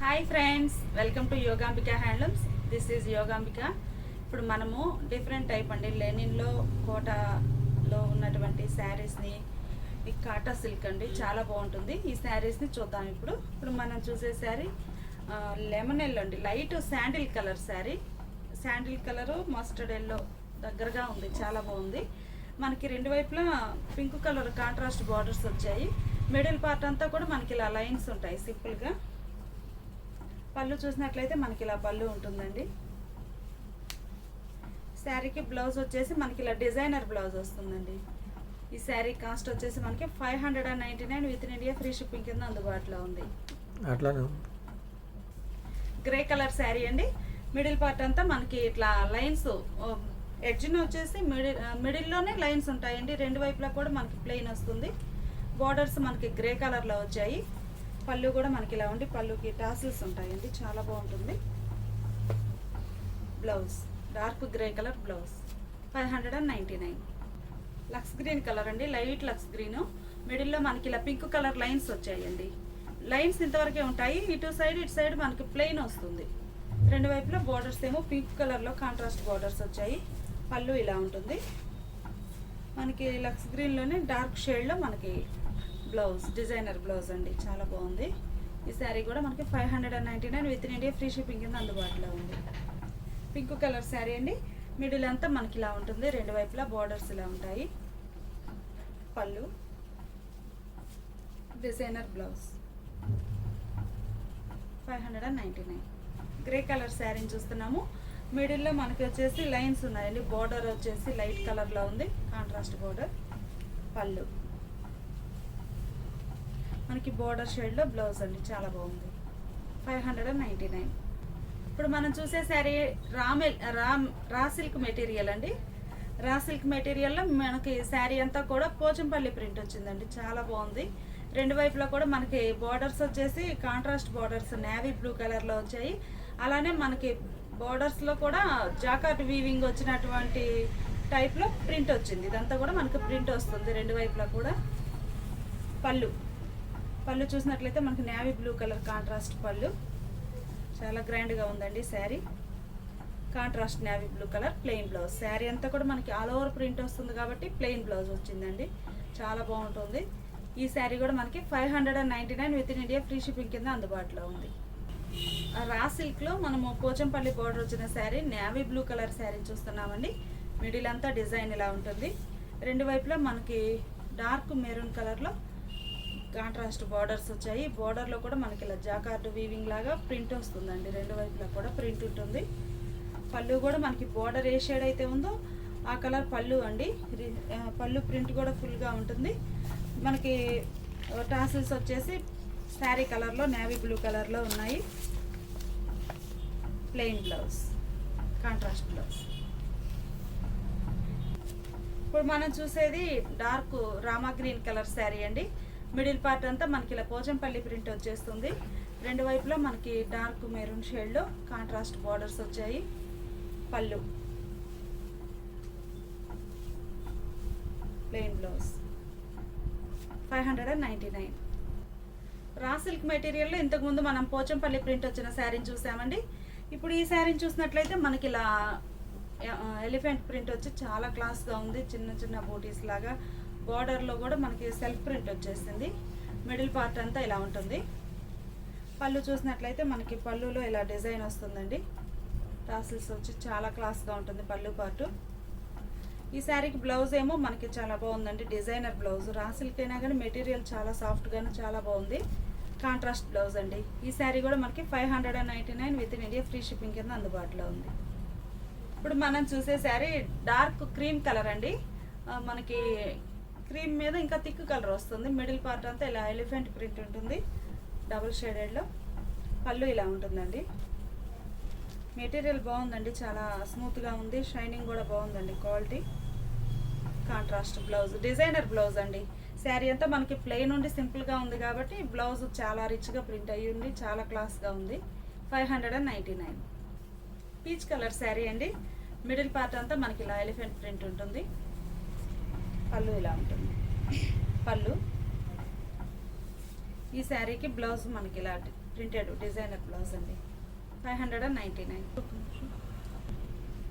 Hi friends, welcome to Yogambika handlooms. This is Yogambika. ఇప్పుడు మనము different type అండి లెనిన్లో కోటాలో ఉన్నటువంటి శారీస్ని, ఈ కాటా సిల్క్ అండి చాలా బాగుంటుంది. ఈ శారీస్ని చూద్దాం. ఇప్పుడు మనం చూసే శారీ లెమన్ ఎల్లో అండి, light sandal colour sari. Sandal colour mustard yellow దగ్గరగా ఉంది, చాలా బాగుంది. మనకి రెండు వైపులా పింక్ కలర్ కాంట్రాస్ట్ బార్డర్స్ వచ్చాయి. మిడిల్ పార్ట్ అంతా కూడా మనకి ఇలా లైన్స్ ఉంటాయి సింపుల్గా. పళ్ళు చూసినట్లయితే మనకి ఇలా పళ్ళు ఉంటుందండి. శారీకి బ్లౌజ్ వచ్చేసి మనకి ఇలా డిజైనర్ బ్లౌజ్ వస్తుందండి. ఈ శారీ కాస్ట్ వచ్చేసి మనకి 599 with in India, free shipping కింద అందుబాటులో ఉంది. అట్లానే గ్రే కలర్ శారీ అండి. మిడిల్ పార్ట్ అంతా మనకి ఇట్లా లైన్స్, ఎడ్జ్ని వచ్చేసి మిడిల్లోనే లైన్స్ ఉంటాయండి. రెండు వైపులా కూడా మనకి ప్లెయిన్ వస్తుంది. బార్డర్స్ మనకి గ్రే కలర్లో వచ్చాయి. పళ్ళు కూడా మనకి ఇలా ఉండి పళ్ళుకి టాసిల్స్ ఉంటాయండి, చాలా బాగుంటుంది. Blouse dark grey colour blouse 599. Lux green colour అండి, లైట్ లక్స్ గ్రీను. మిడిల్లో మనకి ఇలా పింక్ కలర్ లైన్స్ వచ్చాయండి. లైన్స్ ఇంతవరకే ఉంటాయి. ఇటు సైడ్ మనకి ప్లెయిన్ వస్తుంది. రెండు వైపులా బార్డర్స్ ఏమో పింక్ కలర్లో కాంట్రాస్ట్ బార్డర్స్ వచ్చాయి. పళ్ళు ఇలా ఉంటుంది. మనకి లక్స్ గ్రీన్లోనే డార్క్ షేడ్లో మనకి బ్లౌజ్, డిజైనర్ బ్లౌజ్ అండి, చాలా బాగుంది. ఈ శారీ కూడా మనకి 599 with in India, free shipping కింద అందుబాటులో ఉంది. పింక్ కలర్ శారీ అండి. మిడిల్ అంతా మనకి ఇలా ఉంటుంది. రెండు వైపులా బార్డర్స్ ఇలా ఉంటాయి. పళ్ళు, డిజైనర్ బ్లౌజ్ 599. గ్రే కలర్ శారీని చూస్తున్నాము. మిడిల్లో మనకి వచ్చేసి లైన్స్ ఉన్నాయండి. బార్డర్ వచ్చేసి లైట్ కలర్లో ఉంది, కాంట్రాస్ట్ బార్డర్. పళ్ళు మనకి బార్డర్ షేడ్లో బ్లౌజ్ అండి, చాలా బాగుంది. 599. ఇప్పుడు మనం చూసే శారీ రా సిల్క్ మెటీరియల్ అండి. రా సిల్క్ మెటీరియల్లో మనకి శారీ అంతా కూడా పోచంపల్లి ప్రింట్ వచ్చిందండి, చాలా బాగుంది. రెండు వైపులా కూడా మనకి బార్డర్స్ వచ్చేసి కాంట్రాస్ట్ బార్డర్స్ నేవీ బ్లూ కలర్లో వచ్చాయి. అలానే మనకి బార్డర్స్లో కూడా జాకార్డ్ వీవింగ్ వచ్చినటువంటి టైప్లో ప్రింట్ వచ్చింది. ఇదంతా కూడా మనకి ప్రింట్ వస్తుంది రెండు వైపులా కూడా. పళ్ళు చూసినట్లయితే మనకి నేవీ బ్లూ కలర్ కాంట్రాస్ట్ పళ్ళు, చాలా గ్రాండ్గా ఉందండి sari. Contrast navy blue colour plain blouse. Sari అంతా కూడా మనకి ఆల్ ఓవర్ ప్రింట్ వస్తుంది కాబట్టి ప్లెయిన్ బ్లౌజ్ వచ్చిందండి, చాలా బాగుంటుంది. ఈ శారీ కూడా మనకి 599 with in India, free shipping కింద అందుబాటులో ఉంది. రా సిల్క్లో మనము పోచంపల్లి బార్డర్ వచ్చిన sari, navy blue colour sari చూస్తున్నామండి. మిడిల్ అంతా డిజైన్ ఇలా ఉంటుంది. రెండు వైపులా మనకి డార్క్ మెరూన్ కలర్లో కాంట్రాస్ట్ బార్డర్స్ వచ్చాయి. బార్డర్లో కూడా మనకి ఇలా జాకార్డ్ వీవింగ్ లాగా ప్రింట్ వస్తుందండి. రెండు వైపులా కూడా ప్రింట్ ఉంటుంది. పళ్ళు కూడా మనకి బార్డర్ ఏ షేడ్ అయితే ఉందో ఆ కలర్ పళ్ళు అండి. పళ్ళు ప్రింట్ కూడా ఫుల్గా ఉంటుంది. మనకి టాసిల్స్ వచ్చేసి శారీ కలర్లో నేవీ బ్లూ కలర్లో ఉన్నాయి. Plain blouse, contrast blouse. ఇప్పుడు మనం చూసేది dark rama green colour sari అండి. మిడిల్ పార్ట్ అంతా మనకి ఇలా పోచంపల్లి ప్రింట్ వచ్చేస్తుంది. రెండు వైపులా మనకి డార్క్ మెరూన్ షేడ్లో కాంట్రాస్ట్ బార్డర్స్ వచ్చాయి. పళ్ళు, ప్లెయిన్ బ్లౌజ్ 599. రా సిల్క్ మెటీరియల్లో ఇంతకుముందు మనం పోచంపల్లి ప్రింట్ వచ్చిన శారీని చూసామండి. ఇప్పుడు ఈ శారీని చూసినట్లయితే మనకి ఇలా ఎలిఫెంట్ ప్రింట్ వచ్చి చాలా క్లాస్గా ఉంది. చిన్న చిన్న బూటీస్ లాగా బార్డర్లో కూడా మనకి సెల్ఫ్ ప్రింట్ వచ్చేసింది. మిడిల్ పార్ట్ అంతా ఇలా ఉంటుంది. పళ్ళు చూసినట్లయితే మనకి పళ్ళులో ఇలా డిజైన్ వస్తుందండి. టాసిల్స్ వచ్చి చాలా క్లాస్గా ఉంటుంది పళ్ళు పార్టు. ఈ శారీకి బ్లౌజ్ ఏమో మనకి చాలా బాగుందండి, డిజైనర్ బ్లౌజ్. రా సిల్క్ అయినా కానీ మెటీరియల్ చాలా సాఫ్ట్గాను చాలా బాగుంది. కాంట్రాస్ట్ బ్లౌజ్ అండి. ఈ శారీ కూడా మనకి 599 with in India, free shipping కింద అందుబాటులో ఉంది. ఇప్పుడు మనం చూసే శారీ డార్క్ క్రీమ్ కలర్ అండి. మనకి క్రీమ్ మీద ఇంకా థిక్ కలర్ వస్తుంది. మిడిల్ పార్ట్ అంతా ఇలా ఎలిఫెంట్ ప్రింట్ ఉంటుంది, డబుల్ షేడెడ్లో. పళ్ళు ఇలా ఉంటుందండి. మెటీరియల్ బాగుందండి, చాలా స్మూత్గా ఉంది. షైనింగ్ కూడా బాగుందండి, quality. Contrast blouse, designer blouse అండి. శారీ అంతా మనకి ప్లెయిన్ ఉండి సింపుల్గా ఉంది కాబట్టి బ్లౌజ్ చాలా రిచ్గా ప్రింట్ అయ్యి ఉంది, చాలా క్లాస్గా ఉంది. 599. పీచ్ కలర్ శారీ అండి. మిడిల్ పార్ట్ అంతా మనకి ఇలా ఎలిఫెంట్ ప్రింట్ ఉంటుంది. పళ్ళు ఇలా ఉంటుంది. పళ్ళు, ఈ శారీకి బ్లౌజ్ మనకి ఇలా ప్రింటెడ్ డిజైనర్ బ్లౌజ్ అండి. 599.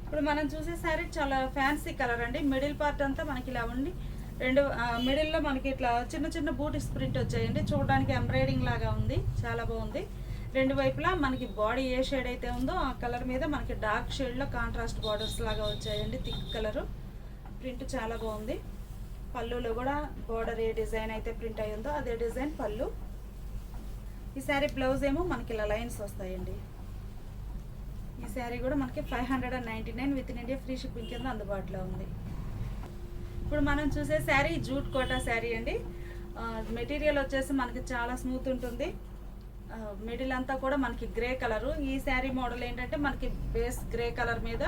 ఇప్పుడు మనం చూసే శారీ చాలా ఫ్యాన్సీ కలర్ అండి. మిడిల్ పార్ట్ అంతా మనకి ఇలా ఉండి మిడిల్లో మనకి ఇట్లా చిన్న చిన్న బూటీస్ ప్రింట్ వచ్చాయండి. చూడడానికి ఎంబ్రాయిడింగ్ లాగా ఉంది, చాలా బాగుంది. రెండు వైపులా మనకి బాడీ ఏ షేడ్ అయితే ఉందో ఆ కలర్ మీద మనకి డార్క్ షేడ్లో కాంట్రాస్ట్ బార్డర్స్ లాగా వచ్చాయండి. థిక్ కలరు ప్రింట్ చాలా బాగుంది. పళ్ళులో కూడా బార్డర్ ఏ డిజైన్ అయితే ప్రింట్ అయి ఉందో అదే డిజైన్ పళ్ళు. ఈ శారీ బ్లౌజ్ ఏమో మనకి ఇలా లైన్స్ వస్తాయండి. ఈ శారీ కూడా మనకి 599 with in India free shipping కింద అందుబాటులో ఉంది. ఇప్పుడు మనం చూసే శారీ జూట్ కోటా శారీ అండి. మెటీరియల్ వచ్చేసి మనకి చాలా స్మూత్ ఉంటుంది. మిడిల్ అంతా కూడా మనకి గ్రే కలరు. ఈ శారీ మోడల్ ఏంటంటే మనకి బేస్ గ్రే కలర్ మీద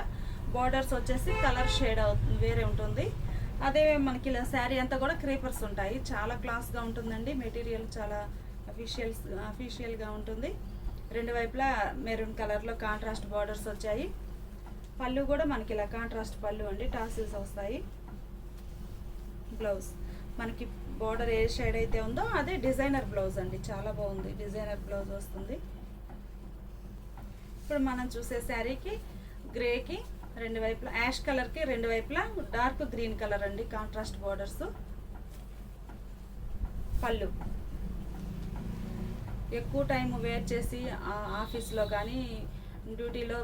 బార్డర్స్ వచ్చేసి కలర్ షేడ్ వేరే ఉంటుంది. అదే మనకి ఇలా శారీ అంతా కూడా క్రీపర్స్ ఉంటాయి. చాలా క్లాస్గా ఉంటుందండి. మెటీరియల్ చాలా అఫీషియల్గా ఉంటుంది. రెండు వైపులా మెరూన్ కలర్లో కాంట్రాస్ట్ బార్డర్స్ వచ్చాయి. పళ్ళు కూడా మనకి ఇలా కాంట్రాస్ట్ పళ్ళు అండి, టాసిల్స్ వస్తాయి. బ్లౌజ్ మనకి బార్డర్ ఏ షేడ్ అయితే ఉందో అదే డిజైనర్ బ్లౌజ్ అండి, చాలా బాగుంది. డిజైనర్ బ్లౌజ్ వస్తుంది. ఇప్పుడు మనం చూసే శారీకి గ్రేకి రెండు వైపులా, యాష్ కలర్కి రెండు వైపులా డార్క్ గ్రీన్ కలర్ అండి, కాంట్రాస్ట్ బార్డర్స్. పళ్ళు ఎక్కువ టైం వేర్ చేసి ఆఫీస్లో కానీ డ్యూటీలో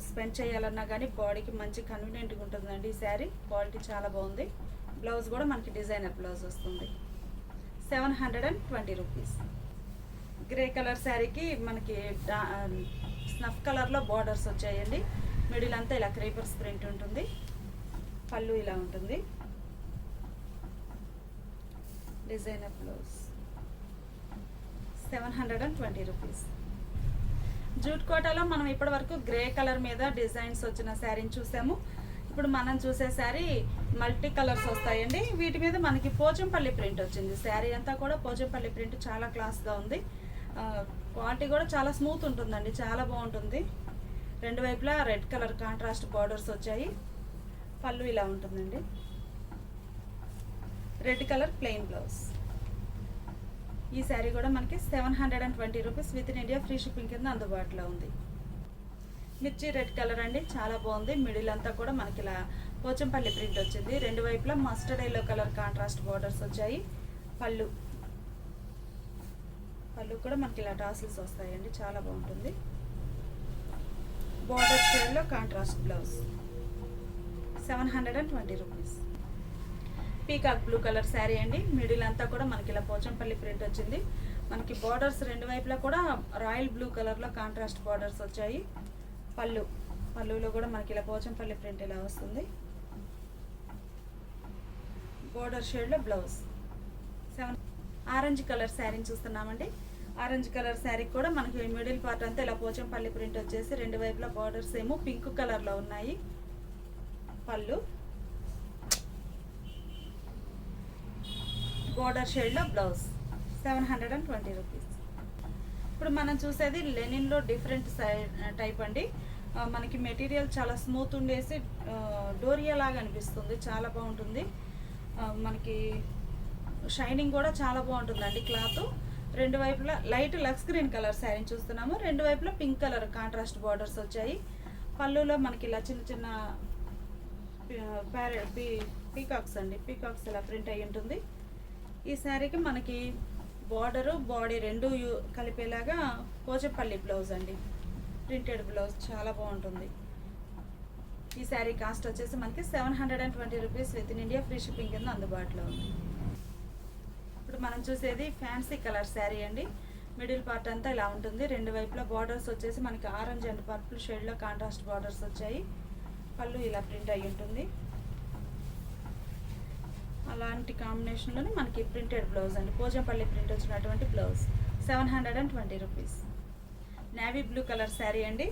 స్పెండ్ చేయాలన్నా కానీ బాడీకి మంచి కన్వీనియంట్గా ఉంటుందండి. ఈ శారీ క్వాలిటీ చాలా బాగుంది. బ్లౌజ్ కూడా మనకి డిజైనర్ బ్లౌజ్ వస్తుంది. 720 రూపీస్. గ్రే కలర్ శారీకి మనకి స్నఫ్ కలర్లో బార్డర్స్ వచ్చాయండి. మిడిల్ అంతా ఇలా క్రీపర్స్ ప్రింట్ ఉంటుంది. పళ్ళు ఇలా ఉంటుంది. Designer blouse 720 rupees. జూట్ కోటాలో మనం ఇప్పటి వరకు గ్రే కలర్ మీద డిజైన్స్ వచ్చిన శారీని చూసాము. ఇప్పుడు మనం చూసే శారీ మల్టీ కలర్స్ వస్తాయండి. వీటి మీద మనకి పోచంపల్లి ప్రింట్ వచ్చింది. శారీ అంతా కూడా పోచంపల్లి ప్రింట్ చాలా క్లాస్గా ఉంది. క్వాలిటీ కూడా చాలా స్మూత్ ఉంటుందండి, చాలా బాగుంటుంది. రెండు వైపులా రెడ్ కలర్ కాంట్రాస్ట్ బార్డర్స్ వచ్చాయి. పళ్ళు ఇలా ఉంటుందండి. Red colour plain blouse. ఈ శారీ కూడా మనకి 720 rupees with in India free shipping కింద అందుబాటులో ఉంది. మిర్చి రెడ్ కలర్ అండి, చాలా బాగుంది. మిడిల్ అంతా కూడా మనకి ఇలా పోచంపల్లి ప్రింట్ వచ్చింది. రెండు వైపులా mustard yellow colour contrast borders వచ్చాయి. పళ్ళు కూడా మనకి ఇలా టాసిల్స్ వస్తాయండి, చాలా బాగుంటుంది. బార్డర్ షేడ్లో contrast blouse 720 rupees. Peacock blue colour sari అండి. మిడిల్ అంతా కూడా మనకి ఇలా పోచంపల్లి ప్రింట్ వచ్చింది. మనకి బార్డర్స్ రెండు వైపులా కూడా రాయల్ బ్లూ కలర్లో కాంట్రాస్ట్ బార్డర్స్ వచ్చాయి. పళ్ళులో కూడా మనకి ఇలా పోచంపల్లి ప్రింట్ ఇలా వస్తుంది. బోర్డర్ షేడ్లో బ్లౌజ్. ఆరెంజ్ కలర్ శారీని చూస్తున్నామండి. ఆరెంజ్ కలర్ శారీకి కూడా మనకి మిడిల్ పార్ట్ అంతా ఇలా పోచంపల్లి ప్రింట్ వచ్చేసి రెండు వైపులా బార్డర్స్ ఏమో పింక్ కలర్లో ఉన్నాయి. పళ్ళు బోర్డర్ షేడ్లో బ్లౌజ్ 720 రూపీస్. ఇప్పుడు మనం చూసేది లెనిన్లో డిఫరెంట్ టైప్ అండి. మనకి మెటీరియల్ చాలా స్మూత్ ఉండేసి డోరియా లాగా అనిపిస్తుంది, చాలా బాగుంటుంది. మనకి షైనింగ్ కూడా చాలా బాగుంటుందండి క్లాత్. రెండు వైపులా లైట్ లక్స్ గ్రీన్ కలర్ శారీని చూస్తున్నాము. రెండు వైపులా పింక్ కలర్ కాంట్రాస్ట్ బార్డర్స్ వచ్చాయి. పళ్ళులో మనకి ఇలా చిన్న చిన్న పీకాక్స్ అండి, పీకాక్స్ ఇలా ప్రింట్ అయి ఉంటుంది. ఈ శారీకి మనకి బార్డరు బాడీ రెండు కలిపేలాగా పోచంపల్లి బ్లౌజ్ అండి, ప్రింటెడ్ బ్లౌజ్, చాలా బాగుంటుంది. ఈ శారీ కాస్ట్ వచ్చేసి మనకి 720 rupees with in India free shipping కింద అందుబాటులో ఉంది. ఇప్పుడు మనం చూసేది ఫ్యాన్సీ కలర్ శారీ అండి. మిడిల్ పార్ట్ అంతా ఇలా ఉంటుంది. రెండు వైపులా బార్డర్స్ వచ్చేసి మనకి ఆరెంజ్ అండ్ పర్పుల్ షేడ్లో కాంట్రాస్ట్ బార్డర్స్ వచ్చాయి. పళ్ళు ఇలా ప్రింట్ అయి ఉంటుంది. అలాంటి కాంబినేషన్లోనే మనకి ప్రింటెడ్ బ్లౌజ్ అండి, పోచంపల్లి ప్రింట్ వచ్చినటువంటి blouse 720 rupees. Navy blue colour sari అండి.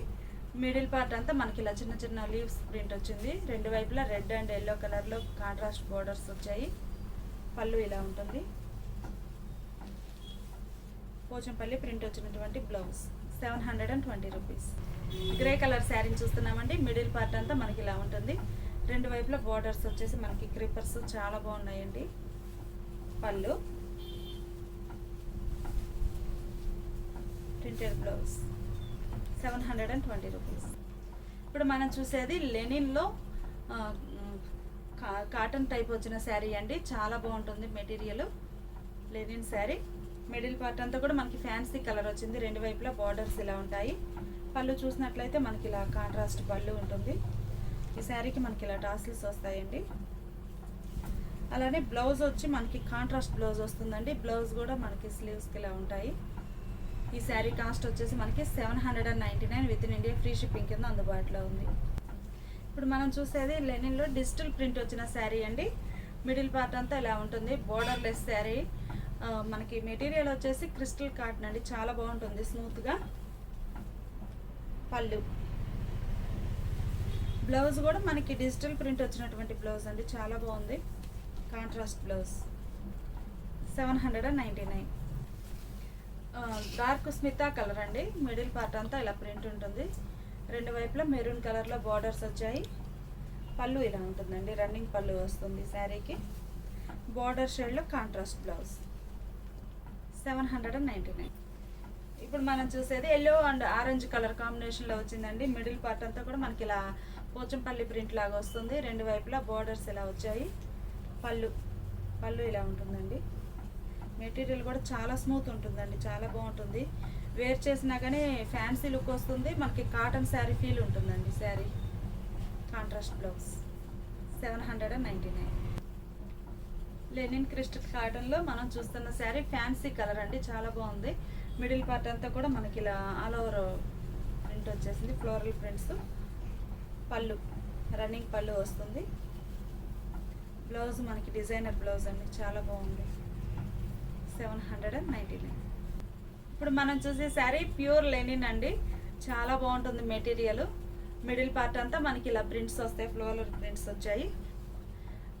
మిడిల్ పార్ట్ అంతా మనకి ఇలా చిన్న చిన్న లీవ్స్ ప్రింట్ వచ్చింది. రెండు వైపులా రెడ్ అండ్ ఎల్లో కలర్లో కాంట్రాస్ట్ బార్డర్స్ వచ్చాయి. పళ్ళు ఇలా ఉంటుంది. పోచంపల్లి ప్రింట్ వచ్చినటువంటి బ్లౌజ్ 720 రూపీస్. గ్రే కలర్ శారీని చూస్తున్నామండి. మిడిల్ పార్ట్ అంతా మనకి ఇలా ఉంటుంది. రెండు వైపులా బార్డర్స్ వచ్చేసి మనకి క్రీపర్స్ చాలా బాగున్నాయండి. పళ్ళు ప్రింటెడ్ బ్లౌజ్ 720 రూపీస్. ఇప్పుడు మనం చూసేది లెనిన్లో కాటన్ టైప్ వచ్చిన శారీ అండి. చాలా బాగుంటుంది material. Linen sari middle part అంతా కూడా మనకి ఫ్యాన్సీ కలర్ వచ్చింది. రెండు వైపులా బార్డర్స్ ఇలా ఉంటాయి. పళ్ళు చూసినట్లయితే మనకి ఇలా కాంట్రాస్ట్ పళ్ళు ఉంటుంది. ఈ శారీకి మనకి ఇలా టాసిల్స్ వస్తాయండి. అలానే బ్లౌజ్ వచ్చి మనకి కాంట్రాస్ట్ బ్లౌజ్ వస్తుందండి. బ్లౌజ్ కూడా మనకి స్లీవ్స్కి ఇలా ఉంటాయి. ఈ శారీ కాస్ట్ వచ్చేసి మనకి 799 with in India free shipping కింద అందుబాటులో ఉంది. ఇప్పుడు మనం చూసేది లెనిన్లో డిజిటల్ ప్రింట్ వచ్చిన శారీ అండి. మిడిల్ పార్ట్ అంతా ఇలా ఉంటుంది. బోర్డర్లెస్ శారీ. మనకి మెటీరియల్ వచ్చేసి క్రిస్టల్ కాటన్ అండి. చాలా బాగుంటుంది స్మూత్గా. పళ్ళు బ్లౌజ్ కూడా మనకి డిజిటల్ ప్రింట్ వచ్చినటువంటి బ్లౌజ్ అండి. చాలా బాగుంది. Contrast blouse 799. Dark Smita colour అండి. మిడిల్ పార్ట్ అంతా ఇలా ప్రింట్ ఉంటుంది. రెండు వైపులా మెరూన్ కలర్లో బార్డర్స్ వచ్చాయి. పళ్ళు ఇలా ఉంటుందండి. రన్నింగ్ పళ్ళు వస్తుంది శారీకి. బార్డర్ షేడ్లో కాంట్రాస్ట్ బ్లౌజ్ 799. ఇప్పుడు మనం చూసేది ఎల్లో అండ్ ఆరెంజ్ కలర్ కాంబినేషన్లో వచ్చిందండి. మిడిల్ పార్ట్ అంతా కూడా మనకి ఇలా పోచంపల్లి ప్రింట్ లాగా వస్తుంది. రెండు వైపులా బార్డర్స్ ఇలా వచ్చాయి. పళ్ళు ఇలా ఉంటుందండి. మెటీరియల్ కూడా చాలా స్మూత్ ఉంటుందండి. చాలా బాగుంటుంది. వేర్ చేసినా కానీ ఫ్యాన్సీ లుక్ వస్తుంది. మనకి కాటన్ శారీ ఫీల్ ఉంటుందండి. Sari contrast blouse 799. Linen crystal కాటన్లో మనం చూస్తున్న శారీ ఫ్యాన్సీ కలర్ అండి. చాలా బాగుంది. మిడిల్ పార్ట్ అంతా కూడా మనకి ఇలా ఆల్ ఓవర్ ప్రింట్ వచ్చేసింది. Floral prints. పళ్ళు రన్నింగ్ పళ్ళు వస్తుంది. బ్లౌజ్ మనకి డిజైనర్ బ్లౌజ్ అండి. చాలా బాగుంది. 799. ఇప్పుడు మనం చూసే శారీ ప్యూర్ లెనిన్ అండి. చాలా బాగుంటుంది మెటీరియల్. మిడిల్ పార్ట్ అంతా మనకి ఇలా ప్రింట్స్ వస్తాయి. ఫ్లోరల్ ప్రింట్స్ వచ్చాయి.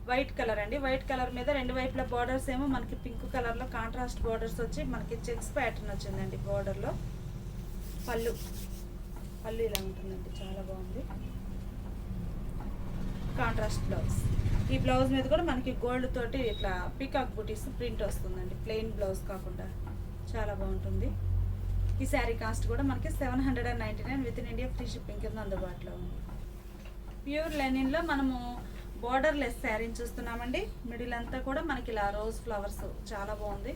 వైట్ కలర్ అండి. వైట్ కలర్ మీద రెండు వైపుల బార్డర్స్ ఏమో మనకి పింక్ కలర్లో కాంట్రాస్ట్ బార్డర్స్ వచ్చి మనకి చెక్స్ ప్యాటర్న్ వచ్చిందండి బార్డర్లో. పళ్ళు ఇలా ఉంటుందండి. చాలా బాగుంది. Contrast blouse. ఈ బ్లౌజ్ మీద కూడా మనకి గోల్డ్ తోటి ఇట్లా పీకాక్ బూటీస్ ప్రింట్ వస్తుందండి. ప్లెయిన్ బ్లౌజ్ కాకుండా చాలా బాగుంటుంది. ఈ శారీ కాస్ట్ కూడా మనకి 799 with in India free shipping కింద అందుబాటులో ఉంది. ప్యూర్ లెనిన్లో మనము బార్డర్లెస్ శారీని చూస్తున్నామండి. మిడిల్ అంతా కూడా మనకి ఇలా రోజ్ ఫ్లవర్స్ చాలా బాగుంది.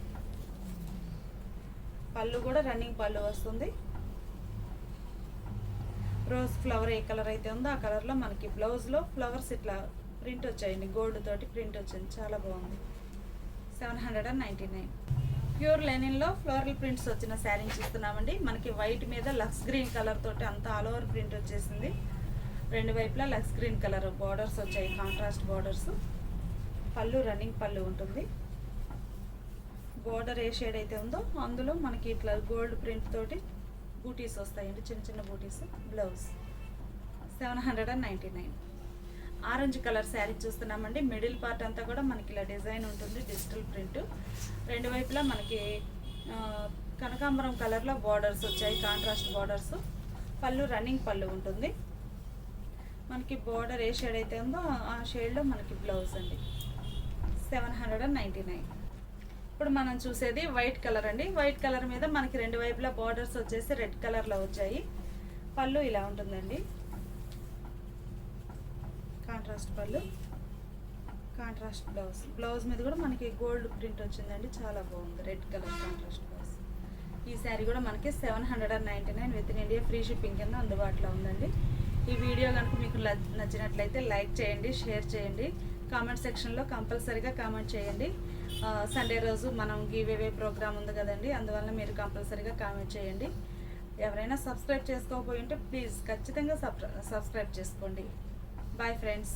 పళ్ళు కూడా రన్నింగ్ పళ్ళు వస్తుంది. రోజ్ ఫ్లవర్ ఏ కలర్ అయితే ఉందో ఆ కలర్లో మనకి బ్లౌజ్లో ఫ్లవర్స్ ఇట్లా ప్రింట్ వచ్చాయండి. గోల్డ్ తోటి ప్రింట్ వచ్చింది. చాలా బాగుంది. 799. ప్యూర్ లెనిన్లో ఫ్లోరల్ ప్రింట్స్ వచ్చిన శారీని చూస్తున్నామండి. మనకి వైట్ మీద లక్స్ గ్రీన్ కలర్ తోటి అంతా ఆల్ ఓవర్ ప్రింట్ వచ్చేసింది. రెండు వైపులా లక్స్ గ్రీన్ కలర్ బార్డర్స్ వచ్చాయి. Contrast borders. పళ్ళు రన్నింగ్ పళ్ళు ఉంటుంది. బార్డర్ ఏ షేడ్ అయితే ఉందో అందులో మనకి ఇట్లా గోల్డ్ ప్రింట్ తోటి బూటీస్ వస్తాయండి. చిన్న చిన్న బూటీస్. బ్లౌజ్ 799. ఆరెంజ్ కలర్ శారీ చూస్తున్నామండి. మిడిల్ పార్ట్ అంతా కూడా మనకి ఇలా డిజైన్ ఉంటుంది. Digital print. రెండు వైపులా మనకి కనకాంబరం కలర్లో బార్డర్స్ వచ్చాయి. Contrast borders. పళ్ళు రన్నింగ్ పళ్ళు ఉంటుంది. మనకి బార్డర్ ఏ షేడ్ అయితే ఉందో ఆ షేడ్లో మనకి బ్లౌజ్ అండి. 799. ఇప్పుడు మనం చూసేది వైట్ కలర్ అండి. వైట్ కలర్ మీద మనకి రెండు వైపులా బార్డర్స్ వచ్చేసి రెడ్ కలర్లో వచ్చాయి. పళ్ళు ఇలా ఉంటుందండి. కాంట్రాస్ట్ పళ్ళు. కాంట్రాస్ట్ బ్లౌజ్ మీద కూడా మనకి గోల్డ్ ప్రింట్ వచ్చిందండి. చాలా బాగుంది. Red colour contrast blouse. ఈ శారీ కూడా మనకి 799 with in India free shipping కింద అందుబాటులో ఉందండి. ఈ వీడియో కనుక మీకు నచ్చినట్లయితే లైక్ చేయండి, షేర్ చేయండి. కామెంట్ సెక్షన్లో కంపల్సరీగా కామెంట్ చేయండి. సండే రోజు మనం గివ్ అవే ప్రోగ్రామ్ ఉంది కదండి. అందువల్ల మీరు కంపల్సరీగా కామెంట్ చేయండి. ఎవరైనా సబ్స్క్రైబ్ చేసుకోకపోయి ఉంటే ప్లీజ్ ఖచ్చితంగా సబ్స్క్రైబ్ చేసుకోండి. Bye friends.